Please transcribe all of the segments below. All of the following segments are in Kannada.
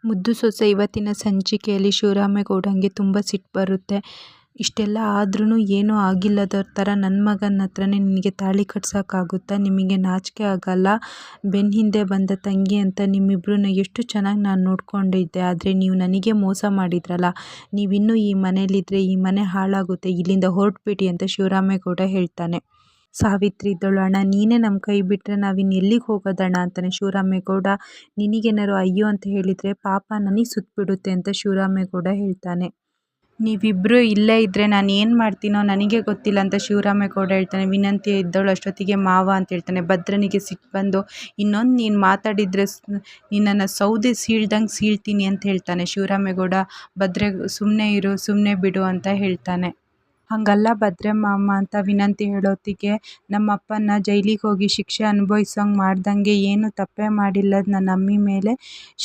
ಮುದ್ದು ಸೊಸೆ ಇವತ್ತಿನ ಸಂಚಿಕೆಯಲ್ಲಿ ಶಿವರಾಮೇಗೌಡಂಗೆ ತುಂಬ ಸಿಟ್ಟು ಬರುತ್ತೆ. ಇಷ್ಟೆಲ್ಲ ಆದ್ರೂ ಏನೂ ಆಗಿಲ್ಲದವ್ರ ಥರ ನನ್ನ ಮಗನ ಹತ್ರನೇ ನಿನಗೆ ತಾಳಿ ಕಟ್ಸೋಕ್ಕಾಗುತ್ತಾ? ನಿಮಗೆ ನಾಚಿಕೆ ಆಗಲ್ಲ? ಬೆನ್ನ ಹಿಂದೆ ಬಂದ ತಂಗಿ ಅಂತ ನಿಮ್ಮಿಬ್ರನ್ನ ಎಷ್ಟು ಚೆನ್ನಾಗಿ ನಾನು ನೋಡ್ಕೊಂಡಿದ್ದೆ. ಆದರೆ ನೀವು ನನಗೆ ಮೋಸ ಮಾಡಿದ್ರಲ್ಲ. ನೀವಿನ್ನೂ ಈ ಮನೇಲಿದ್ದರೆ ಈ ಮನೆ ಹಾಳಾಗುತ್ತೆ. ಇಲ್ಲಿಂದ ಹೊರಟ್ಬಿಡಿ ಅಂತ ಶಿವರಾಮೇಗೌಡ ಹೇಳ್ತಾನೆ. ಸಾವಿತ್ರಿ ಇದ್ದಳು, ಅಣ್ಣ ನೀನೇ ನಮ್ಮ ಕೈ ಬಿಟ್ಟರೆ ನಾವಿನ್ನು ಎಲ್ಲಿಗೆ ಹೋಗೋದಣ್ಣ ಅಂತಾನೆ ಶಿವರಾಮೇಗೌಡ. ನಿನಗೇನಾರು ಅಯ್ಯೋ ಅಂತ ಹೇಳಿದರೆ ಪಾಪ ನನಗೆ ಸುತ್ತಬಿಡುತ್ತೆ ಅಂತ ಶಿವರಾಮೇಗೌಡ ಹೇಳ್ತಾನೆ. ನೀವಿಬ್ಬರು ಇಲ್ಲೇ ಇದ್ದರೆ ನಾನು ಏನು ಮಾಡ್ತೀನೋ ನನಗೆ ಗೊತ್ತಿಲ್ಲ ಅಂತ ಶಿವರಾಮೇಗೌಡ ಹೇಳ್ತಾನೆ. ವಿನಂತಿ ಇದ್ದವಳು ಅಷ್ಟೊತ್ತಿಗೆ ಮಾವ ಅಂತ ಹೇಳ್ತಾನೆ. ಭದ್ರನಿಗೆ ಸಿಟ್ಟು ಬಂದು, ಇನ್ನೊಂದು ನೀನು ಮಾತಾಡಿದರೆ ನಿನ್ನನ್ನು ಸೌದೆ ಸೀಳ್ದಂಗೆ ಸೀಳ್ತೀನಿ ಅಂತ ಹೇಳ್ತಾನೆ. ಶಿವರಾಮೇಗೌಡ, ಭದ್ರೆ ಸುಮ್ಮನೆ ಇರು, ಸುಮ್ಮನೆ ಬಿಡು ಅಂತ ಹೇಳ್ತಾನೆ. ಹಂಗಲ್ಲ ಭದ್ರೆ ಮಾಮ ಅಂತ ವಿನಂತಿ ಹೇಳೋತ್ತಿಗೆ, ನಮ್ಮಪ್ಪನ ಜೈಲಿಗೆ ಹೋಗಿ ಶಿಕ್ಷೆ ಅನುಭವಿಸೋಂಗೆ ಮಾಡ್ದಂಗೆ ಏನು ತಪ್ಪೇ ಮಾಡಿಲ್ಲದ ನನ್ನ ಅಮ್ಮಿ ಮೇಲೆ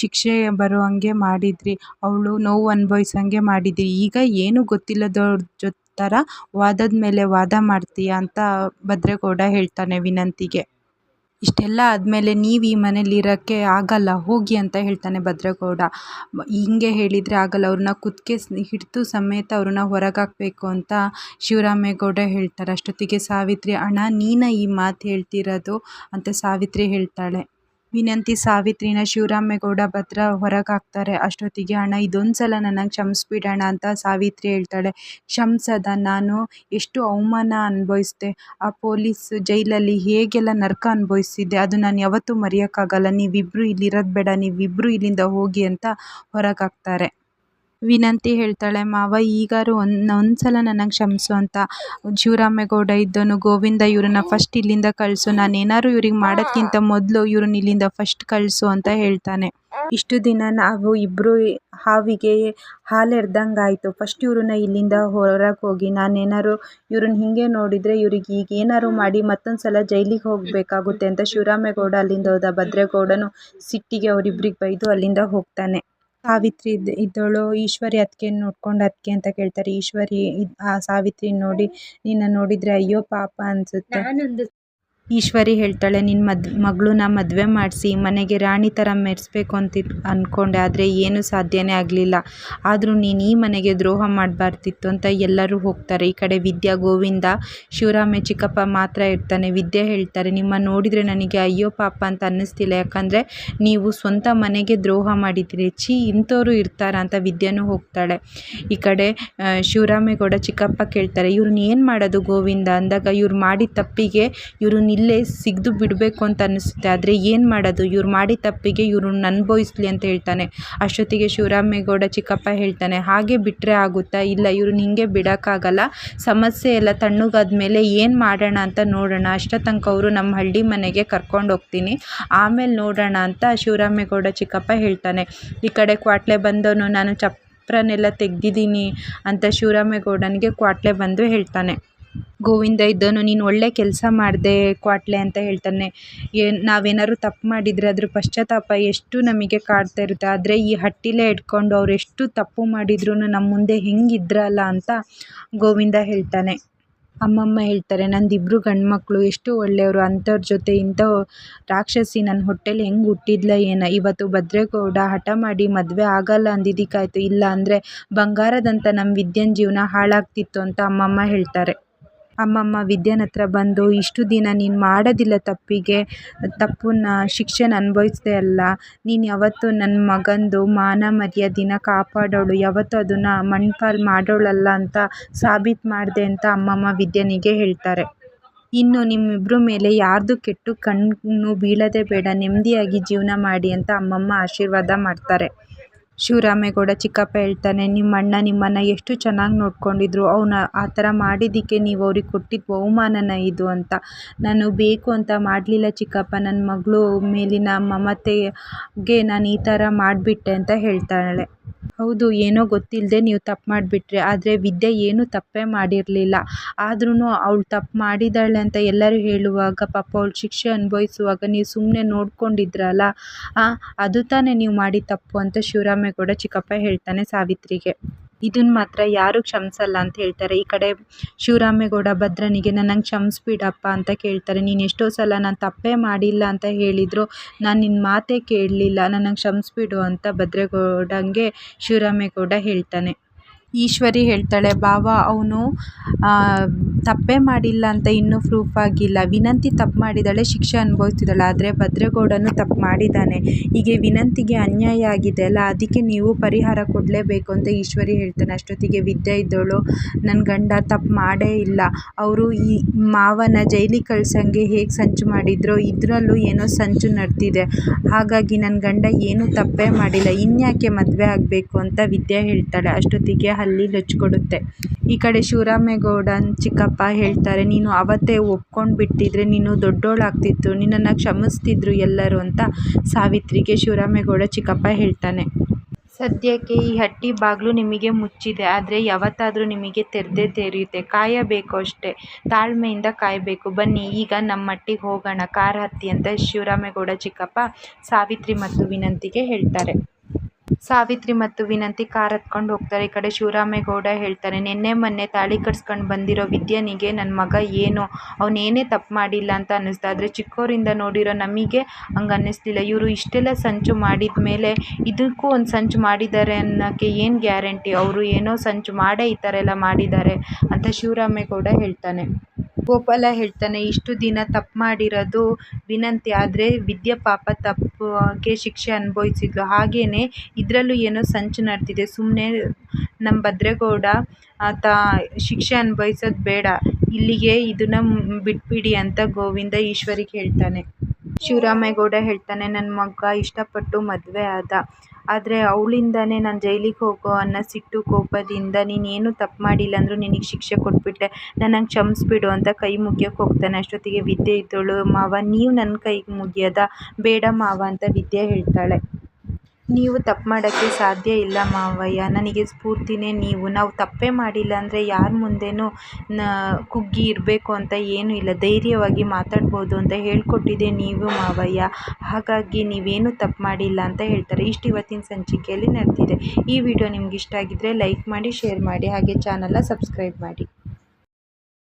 ಶಿಕ್ಷೆ ಬರೋಂಗೆ ಮಾಡಿದ್ರಿ. ಅವಳು ನೋವು ಅನುಭವಿಸೋಂಗೆ ಮಾಡಿದ್ರಿ. ಈಗ ಏನು ಗೊತ್ತಿಲ್ಲದವ್ರ ಥರ ವಾದದ ಮೇಲೆ ವಾದ ಮಾಡ್ತೀಯ ಅಂತ ಭದ್ರೇಗೌಡ ಹೇಳ್ತಾನೆ ವಿನಂತಿಗೆ. ಇಷ್ಟೆಲ್ಲ ಆದಮೇಲೆ ನೀವು ಈ ಮನೇಲಿರೋಕ್ಕೆ ಆಗಲ್ಲ, ಹೋಗಿ ಅಂತ ಹೇಳ್ತಾನೆ ಭದ್ರೇಗೌಡ. ಹಿಂಗೆ ಹೇಳಿದರೆ ಆಗಲ್ಲ, ಅವ್ರನ್ನ ಕುತ್ತಿಗೆ ಹಿಡಿದು ಸಮೇತ ಅವ್ರನ್ನ ಹೊರಗಾಕಬೇಕು ಅಂತ ಶಿವರಾಮೇಗೌಡ ಹೇಳ್ತಾರೆ. ಅಷ್ಟೊತ್ತಿಗೆ ಸಾವಿತ್ರಿ, ಅಣ್ಣ ನೀನು ಈ ಮಾತು ಹೇಳ್ತಿರೋದು ಅಂತ ಸಾವಿತ್ರಿ ಹೇಳ್ತಾಳೆ. ವಿನಂತಿ ಸಾವಿತ್ರಿನ ಶಿವರಾಮೇಗೌಡ ಭದ್ರ ಹೊರಗೆ ಹಾಕ್ತಾರೆ. ಅಷ್ಟೊತ್ತಿಗೆ, ಅಣ್ಣ ಇದೊಂದು ಸಲ ನನಗೆ ಕ್ಷಮಿಸ್ಬಿಡೋಣ ಅಂತ ಸಾವಿತ್ರಿ ಹೇಳ್ತಾಳೆ. ಕ್ಷಮಿಸದ? ನಾನು ಎಷ್ಟು ಅವಮಾನ ಅನುಭವಿಸಿದೆ. ಆ ಪೊಲೀಸ್ ಜೈಲಲ್ಲಿ ಹೇಗೆಲ್ಲ ನರಕ ಅನುಭವಿಸಿದ್ದೆ, ಅದು ನಾನು ಯಾವತ್ತೂ ಮರೆಯೋಕ್ಕಾಗಲ್ಲ. ನೀವಿಬ್ಬರು ಇಲ್ಲಿರೋದು ಬೇಡ, ನೀವಿಬ್ಬರು ಇಲ್ಲಿಂದ ಹೋಗಿ ಅಂತ ಹೊರಗೆ ಹಾಕ್ತಾರೆ. ವಿನಂತಿ ಹೇಳ್ತಾಳೆ, ಮಾವ ಈಗಾರು ಒಂದ್ಸಲ ನನಗೆ ಕ್ಷಮಿಸು ಅಂತ. ಶಿವರಾಮೇಗೌಡ ಇದ್ದನು, ಗೋವಿಂದ ಇವ್ರನ್ನ ಫಸ್ಟ್ ಇಲ್ಲಿಂದ ಕಳಿಸು, ನಾನೇನಾದ್ರು ಇವ್ರಿಗೆ ಮಾಡೋದ್ಕಿಂತ ಮೊದಲು ಇವ್ರನ್ನ ಇಲ್ಲಿಂದ ಫಸ್ಟ್ ಕಳಿಸು ಅಂತ ಹೇಳ್ತಾನೆ. ಇಷ್ಟು ದಿನ ನಾವು ಇಬ್ಬರು ಹಾವಿಗೆ ಹಾಲೆರೆದಂಗಾಯಿತು. ಫಸ್ಟ್ ಇವ್ರನ್ನ ಇಲ್ಲಿಂದ ಹೊರಗೆ ಹೋಗಿ, ನಾನೇನಾರು ಇವ್ರನ್ನ ಹಿಂಗೆ ನೋಡಿದರೆ ಇವ್ರಿಗೆ ಈಗ ಏನಾರು ಮಾಡಿ ಮತ್ತೊಂದು ಸಲ ಜೈಲಿಗೆ ಹೋಗಬೇಕಾಗುತ್ತೆ ಅಂತ ಶಿವರಾಮೇಗೌಡ ಅಲ್ಲಿಂದ ಹೋದ. ಭದ್ರೇಗೌಡನು ಸಿಟ್ಟಿಗೆ ಅವರಿಬ್ಬರಿಗೆ ಬೈದು ಅಲ್ಲಿಂದ ಹೋಗ್ತಾನೆ. ಸಾವಿತ್ರಿ ಇದ್ದವಳು ಈಶ್ವರಿ ಅದಕ್ಕೆ ನೋಡ್ಕೊಂಡು ಅದಕ್ಕೆ ಅಂತ ಕೇಳ್ತಾರೆ. ಈಶ್ವರಿ ಆ ಸಾವಿತ್ರಿ ನೋಡಿ, ನಿನ್ನ ನೋಡಿದರೆ ಅಯ್ಯೋ ಪಾಪ ಅನಿಸುತ್ತೆ. ಈಶ್ವರಿ ಹೇಳ್ತಾಳೆ, ನಿನ್ನ ಮಗಳನ್ನ ಮದುವೆ ಮಾಡಿಸಿ ಮನೆಗೆ ರಾಣಿ ಥರ ಮೆರೆಸ್ಬೇಕು ಅಂತ ಅಂದ್ಕೊಂಡೆ, ಆದರೆ ಏನೂ ಸಾಧ್ಯನೇ ಆಗಲಿಲ್ಲ. ಆದರೂ ನೀನು ಈ ಮನೆಗೆ ದ್ರೋಹ ಮಾಡಬಾರ್ದಿತ್ತು ಅಂತ ಎಲ್ಲರೂ ಹೋಗ್ತಾರೆ. ಈ ಕಡೆ ವಿದ್ಯಾ, ಗೋವಿಂದ, ಶಿವರಾಮೆ ಚಿಕ್ಕಪ್ಪ ಮಾತ್ರ ಇರ್ತಾನೆ. ವಿದ್ಯಾ ಹೇಳ್ತಾರೆ, ನಿಮ್ಮ ನೋಡಿದರೆ ನನಗೆ ಅಯ್ಯೋ ಪಾಪ ಅಂತ ಅನ್ನಿಸ್ತಿಲ್ಲ, ಯಾಕಂದರೆ ನೀವು ಸ್ವಂತ ಮನೆಗೆ ದ್ರೋಹ ಮಾಡಿದ್ದೀರಿ. ಇಂಥವ್ರು ಇರ್ತಾರ ಅಂತ ವಿದ್ಯಾನೂ ಹೋಗ್ತಾಳೆ. ಈ ಕಡೆ ಶಿವರಾಮೇಗೌಡ ಚಿಕ್ಕಪ್ಪ ಕೇಳ್ತಾರೆ, ಇವ್ರನ್ನ ಏನು ಮಾಡೋದು ಗೋವಿಂದ ಅಂದಾಗ, ಇವ್ರು ಮಾಡಿದ ತಪ್ಪಿಗೆ ಇವ್ರನ್ನ ಇಲ್ಲೇ ಸಿಗ್ದು ಬಿಡಬೇಕು ಅಂತ ಅನ್ನಿಸುತ್ತೆ, ಆದರೆ ಏನು ಮಾಡೋದು, ಇವ್ರು ಮಾಡಿದ ತಪ್ಪಿಗೆ ಇವ್ರನ್ನ ಅನುಭವಿಸ್ಲಿ ಅಂತ ಹೇಳ್ತಾನೆ. ಅಷ್ಟೊತ್ತಿಗೆ ಶಿವರಾಮೇಗೌಡ ಚಿಕ್ಕಪ್ಪ ಹೇಳ್ತಾನೆ, ಹಾಗೆ ಬಿಟ್ಟರೆ ಆಗುತ್ತಾ? ಇಲ್ಲ, ಇವ್ರನ್ನ ಹಿಂಗೆ ಬಿಡೋಕ್ಕಾಗಲ್ಲ. ಸಮಸ್ಯೆ ಎಲ್ಲ ತಣ್ಣಗಾದ್ಮೇಲೆ ಏನು ಮಾಡೋಣ ಅಂತ ನೋಡೋಣ. ಅಷ್ಟೋ ತನಕ ಅವರು ನಮ್ಮ ಹಳ್ಳಿ ಮನೆಗೆ ಕರ್ಕೊಂಡು ಹೋಗ್ತೀನಿ, ಆಮೇಲೆ ನೋಡೋಣ ಅಂತ ಶಿವರಾಮೇಗೌಡ ಚಿಕ್ಕಪ್ಪ ಹೇಳ್ತಾನೆ. ಈ ಕಡೆ ಕ್ವಾಟ್ಲೆ ಬಂದವನು, ನಾನು ಚಪ್ರನೆಲ್ಲ ತೆಗ್ದಿದ್ದೀನಿ ಅಂತ ಶಿವರಾಮೇಗೌಡನಿಗೆ ಕ್ವಾಟ್ಲೆ ಬಂದು ಹೇಳ್ತಾನೆ. ಗೋವಿಂದ ಇದ್ದವನು, ನೀನು ಒಳ್ಳೆ ಕೆಲಸ ಮಾಡಿದೆ ಕ್ವಾಟ್ಲೆ ಅಂತ ಹೇಳ್ತಾನೆ. ನಾವೇನಾದ್ರು ತಪ್ಪು ಮಾಡಿದರೆ ಅದ್ರ ಪಶ್ಚಾತ್ತಾಪ ಎಷ್ಟು ನಮಗೆ ಕಾಡ್ತಾ ಇರುತ್ತೆ, ಆದರೆ ಈ ಹಟ್ಟಿಲೇ ಇಟ್ಕೊಂಡು ಅವ್ರು ಎಷ್ಟು ತಪ್ಪು ಮಾಡಿದ್ರು ನಮ್ಮ ಮುಂದೆ ಹೆಂಗಿದ್ರಲ್ಲ ಅಂತ ಗೋವಿಂದ ಹೇಳ್ತಾನೆ. ಅಮ್ಮಮ್ಮ ಹೇಳ್ತಾರೆ, ನಂದಿಬ್ಬರು ಗಂಡು ಮಕ್ಕಳು ಎಷ್ಟು ಒಳ್ಳೆಯವರು, ಅಂಥವ್ರ ಜೊತೆ ಇಂಥ ರಾಕ್ಷಸಿ ನನ್ನ ಹೊಟ್ಟೆಲಿ ಹೆಂಗೆ ಹುಟ್ಟಿದ್ಲ ಏನೋ. ಇವತ್ತು ಭದ್ರೇಗೌಡ ಹಠ ಮಾಡಿ ಮದುವೆ ಆಗಲ್ಲ ಅಂದಿದ್ದಕ್ಕಾಯ್ತು, ಇಲ್ಲ ಅಂದರೆ ಬಂಗಾರದಂಥ ನಮ್ಮ ವಿದ್ಯೆನ ಜೀವನ ಹಾಳಾಗ್ತಿತ್ತು ಅಂತ ಅಮ್ಮಮ್ಮ ಹೇಳ್ತಾರೆ. ಅಮ್ಮಮ್ಮ ವಿದ್ಯಾನ ಹತ್ರ ಬಂದು, ಇಷ್ಟು ದಿನ ನೀನು ಮಾಡೋದಿಲ್ಲ ತಪ್ಪನ್ನ ಶಿಕ್ಷೆನ ಅನುಭವಿಸ್ದೆ ಅಲ್ಲ, ನೀನು ಯಾವತ್ತೂ ನನ್ನ ಮಗಂದು ಮಾನ ಮರ್ಯಾದೆನ ಕಾಪಾಡೋಳು, ಯಾವತ್ತೂ ಅದನ್ನು ಮಣ್ಪಾಲು ಮಾಡೋಳಲ್ಲ ಅಂತ ಸಾಬೀತು ಮಾಡಿದೆ ಅಂತ ಅಮ್ಮಮ್ಮ ವಿದ್ಯಾನಿಗೆ ಹೇಳ್ತಾರೆ. ಇನ್ನು ನಿಮ್ಮಿಬ್ಬರ ಮೇಲೆ ಯಾರ್ದು ಕೆಟ್ಟು ಕಣ್ಣು ಬೀಳೋದೇ ಬೇಡ, ನೆಮ್ಮದಿಯಾಗಿ ಜೀವನ ಮಾಡಿ ಅಂತ ಅಮ್ಮಮ್ಮ ಆಶೀರ್ವಾದ ಮಾಡ್ತಾರೆ. ಶಿವರಾಮೇಗೌಡ ಚಿಕ್ಕಪ್ಪ ಹೇಳ್ತಾನೆ, ನಿಮ್ಮ ಅಣ್ಣ ನಿಮ್ಮನ್ನು ಎಷ್ಟು ಚೆನ್ನಾಗಿ ನೋಡ್ಕೊಂಡಿದ್ರು, ಅವನು ಆ ಥರ ಮಾಡಿದ್ದಕ್ಕೆ ನೀವು ಅವ್ರಿಗೆ ಕೊಟ್ಟಿದ್ದ ಬಹುಮಾನನ ಇದು ಅಂತ. ನಾನು ಬೇಕು ಅಂತ ಮಾಡಲಿಲ್ಲ ಚಿಕ್ಕಪ್ಪ, ನನ್ನ ಮಗಳು ಮೇಲಿನ ಮಮತೆಗೆ ನಾನು ಈ ಥರ ಮಾಡಿಬಿಟ್ಟೆ ಅಂತ ಹೇಳ್ತಾಳೆ. ಹೌದು, ಏನೋ ಗೊತ್ತಿಲ್ಲದೆ ನೀವು ತಪ್ಪು ಮಾಡಿಬಿಟ್ರಿ, ಆದರೆ ವಿದ್ಯೆ ಏನೂ ತಪ್ಪೇ ಮಾಡಿರಲಿಲ್ಲ. ಆದ್ರೂ ಅವಳು ತಪ್ಪು ಮಾಡಿದ್ದಾಳೆ ಅಂತ ಎಲ್ಲರೂ ಹೇಳುವಾಗ ಪಾಪ ಅವಳು ಶಿಕ್ಷೆ ಅನುಭವಿಸುವಾಗ ನೀವು ಸುಮ್ಮನೆ ನೋಡ್ಕೊಂಡಿದ್ರಲ್ಲ, ಅದು ತಾನೇ ನೀವು ಮಾಡಿದ ತಪ್ಪು ಅಂತ ಶಿವರಾಮೇಗೌಡ ಚಿಕ್ಕಪ್ಪ ಹೇಳ್ತಾನೆ ಸಾವಿತ್ರಿಗೆ. ಇದನ್ನು ಮಾತ್ರ ಯಾರೂ ಕ್ಷಮಿಸಲ್ಲ ಅಂತ ಹೇಳ್ತಾರೆ. ಈ ಕಡೆ ಶಿವರಾಮೇಗೌಡ ಭದ್ರನಿಗೆ ನನ್ನನ್ನು ಕ್ಷಮಿಸ್ಬಿಡಪ್ಪ ಅಂತ ಕೇಳ್ತಾರೆ. ನೀನು ಎಷ್ಟೋ ಸಲ ನಾನು ತಪ್ಪೇ ಮಾಡಿಲ್ಲ ಅಂತ ಹೇಳಿದ್ರು ನಾನು ನಿನ್ನ ಮಾತೇ ಕೇಳಲಿಲ್ಲ, ನನ್ನನ್ನು ಕ್ಷಮಿಸ್ಬಿಡು ಅಂತ ಭದ್ರೇಗೌಡಂಗೆ ಶಿವರಾಮೇಗೌಡ ಹೇಳ್ತಾನೆ. ಈಶ್ವರಿ ಹೇಳ್ತಾಳೆ, ಭಾವ ಅವನು ತಪ್ಪೇ ಮಾಡಿಲ್ಲ ಅಂತ ಇನ್ನೂ ಪ್ರೂಫ್ ಆಗಿಲ್ಲ. ವಿನಂತಿ ತಪ್ಪು ಮಾಡಿದ್ದಾಳೆ, ಶಿಕ್ಷೆ ಅನುಭವಿಸ್ತಿದ್ದಾಳೆ. ಆದರೆ ಭದ್ರೇಗೌಡನು ತಪ್ಪು ಮಾಡಿದ್ದಾನೆ. ಹೀಗೆ ವಿನಂತಿಗೆ ಅನ್ಯಾಯ ಆಗಿದೆ ಅಲ್ಲ, ಅದಕ್ಕೆ ನೀವು ಪರಿಹಾರ ಕೊಡಲೇಬೇಕು ಅಂತ ಈಶ್ವರಿ ಹೇಳ್ತಾನೆ. ಅಷ್ಟೊತ್ತಿಗೆ ವಿದ್ಯಾ ಇದ್ದವಳು, ನನ್ನ ಗಂಡ ತಪ್ಪು ಮಾಡೇ ಇಲ್ಲ, ಅವರು ಈ ಮಾವನ ಜೈಲಿಗೆ ಕಳ್ಸಂಗೆ ಹೇಗೆ ಸಂಚು ಮಾಡಿದ್ರೋ ಇದರಲ್ಲೂ ಏನೋ ಸಂಚು ನಡೆದಿದೆ, ಹಾಗಾಗಿ ನನ್ನ ಗಂಡ ಏನೂ ತಪ್ಪೇ ಮಾಡಿಲ್ಲ, ಇನ್ಯಾಕೆ ಮದುವೆ ಆಗಬೇಕು ಅಂತ ವಿದ್ಯಾ ಹೇಳ್ತಾಳೆ. ಅಷ್ಟೊತ್ತಿಗೆ ಅಲ್ಲಿ ಲೊಚ್ಕೊಡುತ್ತೆ. ಈ ಕಡೆ ಶಿವರಾಮೇಗೌಡನ ಚಿಕ್ಕಪ್ಪ ಹೇಳ್ತಾರೆ, ನೀನು ಅವತ್ತೇ ಒಪ್ಕೊಂಡು ಬಿಟ್ಟಿದ್ರೆ ನೀನು ದೊಡ್ಡೋಳಾಗ್ತಿತ್ತು, ನಿನ್ನನ್ನು ಕ್ಷಮಿಸ್ತಿದ್ರು ಎಲ್ಲರೂ ಅಂತ ಸಾವಿತ್ರಿಗೆ ಶಿವರಾಮೇಗೌಡ ಚಿಕ್ಕಪ್ಪ ಹೇಳ್ತಾನೆ. ಸದ್ಯಕ್ಕೆ ಈ ಹಟ್ಟಿ ಬಾಗಿಲು ನಿಮಗೆ ಮುಚ್ಚಿದೆ, ಆದರೆ ಯಾವತ್ತಾದರೂ ನಿಮಗೆ ತೆರೆಯುತ್ತೆ, ಕಾಯಬೇಕು ಅಷ್ಟೇ, ತಾಳ್ಮೆಯಿಂದ ಕಾಯಬೇಕು. ಬನ್ನಿ ಈಗ ನಮ್ಮ ಮಟ್ಟಿಗೆ ಹೋಗೋಣ, ಕಾರ್ ಹತ್ತಿ ಅಂತ ಶಿವರಾಮೇಗೌಡ ಚಿಕ್ಕಪ್ಪ ಸಾವಿತ್ರಿ ಮತ್ತು ವಿನಂತಿಗೆ ಹೇಳ್ತಾರೆ. ಸಾವಿತ್ರಿ ಮತ್ತು ವಿನಂತಿ ಕಾರ್ ಹತ್ಕೊಂಡು ಹೋಗ್ತಾರೆ. ಈ ಕಡೆ ಶಿವರಾಮೇಗೌಡ ಹೇಳ್ತಾನೆ, ನಿನ್ನೆ ಮೊನ್ನೆ ತಾಳಿ ಕಟ್ಸ್ಕೊಂಡು ಬಂದಿರೋ ವಿದ್ಯಾನಿಗೆ ನನ್ನ ಮಗ ಏನೋ ಅವನೇನೇ ತಪ್ಪು ಮಾಡಿಲ್ಲ ಅಂತ ಅನ್ನಿಸ್ತಾ, ಆದರೆ ಚಿಕ್ಕವರಿಂದ ನೋಡಿರೋ ನಮಗೆ ಹಂಗೆ ಅನ್ನಿಸ್ಲಿಲ್ಲ. ಇವರು ಇಷ್ಟೆಲ್ಲ ಸಂಚು ಮಾಡಿದ ಮೇಲೆ ಇದಕ್ಕೂ ಒಂದು ಸಂಚು ಮಾಡಿದ್ದಾರೆ ಅನ್ನೋಕ್ಕೆ ಏನು ಗ್ಯಾರಂಟಿ, ಅವರು ಏನೋ ಸಂಚು ಮಾಡೇ ಈ ಥರ ಎಲ್ಲ ಮಾಡಿದ್ದಾರೆ ಅಂತ ಶಿವರಾಮೇಗೌಡ ಹೇಳ್ತಾನೆ. ಗೋಪಾಲ ಹೇಳ್ತಾನೆ, ಇಷ್ಟು ದಿನ ತಪ್ಪು ಮಾಡಿರೋದು ವಿನಂತಿ, ಆದರೆ ವಿದ್ಯಾ ಪಾಪ ತಪ್ಪಿಗೆ ಶಿಕ್ಷೆ ಅನುಭವಿಸಿದ್ಲು, ಹಾಗೇನೆ ಇದರಲ್ಲೂ ಏನೋ ಸಂಚು ನಡೆದಿದೆ, ಸುಮ್ಮನೆ ನಮ್ಮ ಭದ್ರೇಗೌಡ ಶಿಕ್ಷೆ ಅನುಭವಿಸೋದು ಬೇಡ, ಇಲ್ಲಿಗೆ ಇದನ್ನ ಬಿಟ್ಬಿಡಿ ಅಂತ ಗೋವಿಂದ ಈಶ್ವರಿಗೆ ಹೇಳ್ತಾನೆ. ಶಿವರಾಮೇಗೌಡ ಹೇಳ್ತಾನೆ, ನನ್ನ ಮಗ ಇಷ್ಟಪಟ್ಟು ಮದುವೆ ಆದ, ಆದರೆ ಅವಳಿಂದನೇ ನಾನು ಜೈಲಿಗೆ ಹೋಗೋ ಅನ್ನೋ ಸಿಟ್ಟು ಕೋಪದಿಂದ ನೀನೇನು ತಪ್ಪು ಮಾಡಿಲ್ಲ ಅಂದರೂ ನಿನಗೆ ಶಿಕ್ಷೆ ಕೊಟ್ಬಿಟ್ಟೆ, ನನ್ನನ್ನು ಕ್ಷಮಿಸ್ಬಿಡು ಅಂತ ಕೈ ಮುಗಿಯೋಕ್ಕೆ ಹೋಗ್ತಾನೆ. ಅಷ್ಟೊತ್ತಿಗೆ ವಿದ್ಯೆ ಇದ್ದಳು, ಮಾವ ನೀವು ನನ್ನ ಕೈಗೆ ಮುಗಿಯೋದ, ಬೇಡ ಮಾವ ಅಂತ ವಿದ್ಯೆ ಹೇಳ್ತಾಳೆ. ನೀವು ತಪ್ಪು ಮಾಡೋಕ್ಕೆ ಸಾಧ್ಯ ಇಲ್ಲ ಮಾವಯ್ಯ, ನನಗೆ ಸ್ಫೂರ್ತಿನೇ ನೀವು, ನಾವು ತಪ್ಪೇ ಮಾಡಿಲ್ಲ ಅಂದರೆ ಯಾರ ಮುಂದೆನೂ ಕುಗ್ಗಿ ಇರಬೇಕು ಅಂತ ಏನೂ ಇಲ್ಲ, ಧೈರ್ಯವಾಗಿ ಮಾತಾಡ್ಬೋದು ಅಂತ ಹೇಳ್ಕೊಟ್ಟಿದ್ದೆ ನೀವು ಮಾವಯ್ಯ, ಹಾಗಾಗಿ ನೀವೇನು ತಪ್ಪು ಮಾಡಿಲ್ಲ ಅಂತ ಹೇಳ್ತಾರೆ. ಇಷ್ಟು ಇವತ್ತಿನ ಸಂಚಿಕೆಯಲ್ಲಿ ನಡೆದಿದೆ. ಈ ವಿಡಿಯೋ ನಿಮ್ಗೆ ಇಷ್ಟ ಆಗಿದ್ದರೆ ಲೈಕ್ ಮಾಡಿ, ಶೇರ್ ಮಾಡಿ, ಹಾಗೆ ಚಾನಲ್ನ ಸಬ್ಸ್ಕ್ರೈಬ್ ಮಾಡಿ.